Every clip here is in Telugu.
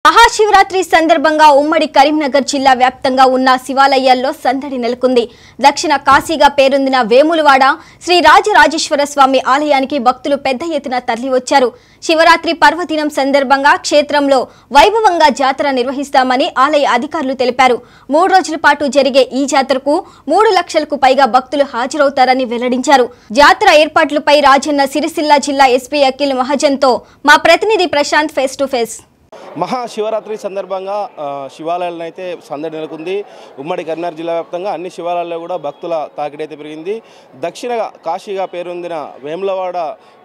మహాశివరాత్రి సందర్భంగా ఉమ్మడి కరీంనగర్ జిల్లా వ్యాప్తంగా ఉన్న శివాలయాల్లో సందడి నెలకొంది. దక్షిణ కాశీగా పేరొందిన వేములవాడ శ్రీ రాజరాజేశ్వర స్వామి ఆలయానికి భక్తులు పెద్ద ఎత్తున తరలివచ్చారు. శివరాత్రి పర్వదినం సందర్భంగా క్షేత్రంలో వైభవంగా జాతర నిర్వహిస్తామని ఆలయ అధికారులు తెలిపారు. 3 రోజుల పాటు జరిగే ఈ జాతరకు 3 లక్షలకు పైగా భక్తులు హాజరవుతారని వెల్లడించారు. జాతర ఏర్పాట్లపై రాజన్న సిరిసిల్ల జిల్లా ఎస్పీ అఖిల్ మహాజన్తో మా ప్రతినిధి Prashant face to face. Mahashivratri సందర్భంగా శివాలయాలను అయితే సందడి నెలకొంది. ఉమ్మడి కరీంనగర్ జిల్లా వ్యాప్తంగా అన్ని శివాలయాల్లో కూడా భక్తుల తాకిడైతే పెరిగింది. దక్షిణ కాశీగా పేరొందిన వేములవాడ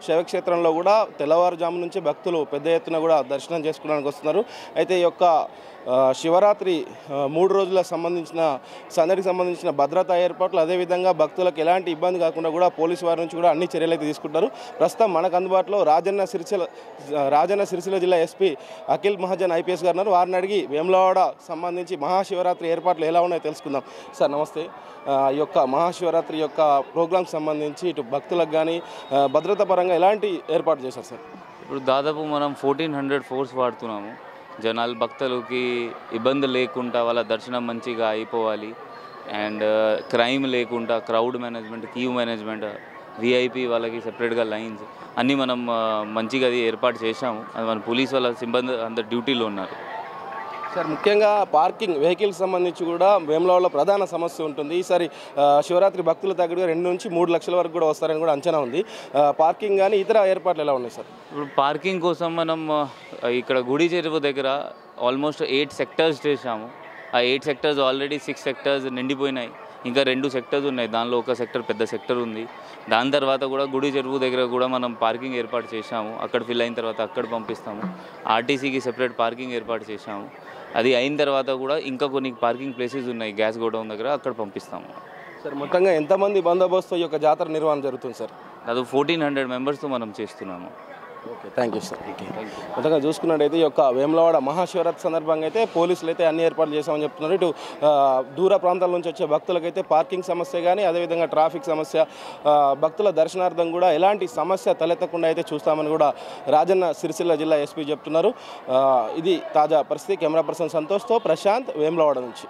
శైవక్షేత్రంలో కూడా తెల్లవారుజాము నుంచి భక్తులు పెద్ద ఎత్తున కూడా దర్శనం చేసుకోవడానికి వస్తున్నారు. అయితే ఈ యొక్క శివరాత్రి 3 రోజుల సందడికి సంబంధించిన భద్రతా ఏర్పాట్లు, అదేవిధంగా భక్తులకు ఎలాంటి ఇబ్బంది కాకుండా కూడా పోలీసు వారి నుంచి కూడా అన్ని చర్యలు అయితే తీసుకుంటారు. ప్రస్తుతం మనకు అందుబాటులో రాజన్న సిరిసిల్ల జిల్లా ఎస్పీ అఖిల్ మహాజన్ ఐపీఎస్ గారు ఉన్నారు. వారిని అడిగి వేములవాడ సంబంధించి మహాశివరాత్రి ఏర్పాట్లు ఎలా ఉన్నాయో తెలుసుకుందాం. సార్ నమస్తే. ఈ యొక్క మహాశివరాత్రి యొక్క ప్రోగ్రాంకి సంబంధించి ఇటు భక్తులకు కానీ భద్రతా పరంగా ఎలాంటి ఏర్పాటు చేశారు సార్? ఇప్పుడు దాదాపు మనం 1400 ఫోర్స్ వాడుతున్నాము. జనాలు భక్తులకి ఇబ్బంది లేకుండా వాళ్ళ దర్శనం మంచిగా అయిపోవాలి. అండ్ క్రైమ్ లేకుండా crowd management, queue management, VIP వాళ్ళకి సెపరేట్గా లైన్స్ అన్నీ మనం మంచిగా అది ఏర్పాటు చేశాము. అది మన పోలీస్ వాళ్ళ సిబ్బంది అందరు డ్యూటీలో ఉన్నారు. సార్ ముఖ్యంగా పార్కింగ్ వెహికల్స్ సంబంధించి కూడా వేములవాడలో ప్రధాన సమస్య ఉంటుంది. ఈసారి శివరాత్రి భక్తుల తగ్గడుగా 2 నుంచి 3 లక్షల వరకు కూడా వస్తారని కూడా అంచనా ఉంది. పార్కింగ్ కానీ ఇతర ఏర్పాట్లు ఎలా ఉన్నాయి సార్? ఇప్పుడు పార్కింగ్ కోసం మనం ఇక్కడ గుడి చెరువు దగ్గర ఆల్మోస్ట్ 8 సెక్టర్స్ చేసాము. ఆ 8 సెక్టర్స్ ఆల్రెడీ 6 సెక్టర్స్ నిండిపోయినాయి. ఇంకా 2 సెక్టర్స్ ఉన్నాయి. దానిలో ఒక సెక్టర్ పెద్ద సెక్టర్ ఉంది. దాని తర్వాత కూడా గుడి చెరువు దగ్గర కూడా మనం పార్కింగ్ ఏర్పాటు చేశాము. అక్కడ ఫిల్ అయిన తర్వాత అక్కడ పంపిస్తాము. ఆర్టీసీకి సెపరేట్ పార్కింగ్ ఏర్పాటు చేశాము. అది అయిన తర్వాత కూడా ఇంకా కొన్ని పార్కింగ్ ప్లేసెస్ ఉన్నాయి గ్యాస్ గోడౌన్ దగ్గర, అక్కడ పంపిస్తాము. సార్ మొత్తంగా ఎంతమంది బందోబస్తు ఈ యొక్క జాతర నిర్వహణ జరుగుతుంది సార్? అది 1400 మెంబర్స్తో మనం చేస్తున్నాము. Okay, thank you sir. మొత్తంగా చూసుకున్నట్టయితే ఈ యొక్క వేములవాడ మహాశివరాత్రి సందర్భంగా అయితే పోలీసులు అయితే అన్ని ఏర్పాట్లు చేశామని చెప్తున్నారు. ఇటు దూర ప్రాంతాల నుంచి వచ్చే భక్తులకైతే పార్కింగ్ సమస్య కానీ, అదేవిధంగా ట్రాఫిక్ సమస్య, భక్తుల దర్శనార్థం కూడా ఎలాంటి సమస్య తలెత్తకుండా అయితే చూస్తామని కూడా రాజన్న సిరిసిల్ల జిల్లా ఎస్పీ చెప్తున్నారు. ఇది తాజా పరిస్థితి. కెమెరా పర్సన్ సంతోష్తో ప్రశాంత్, వేములవాడ నుంచి.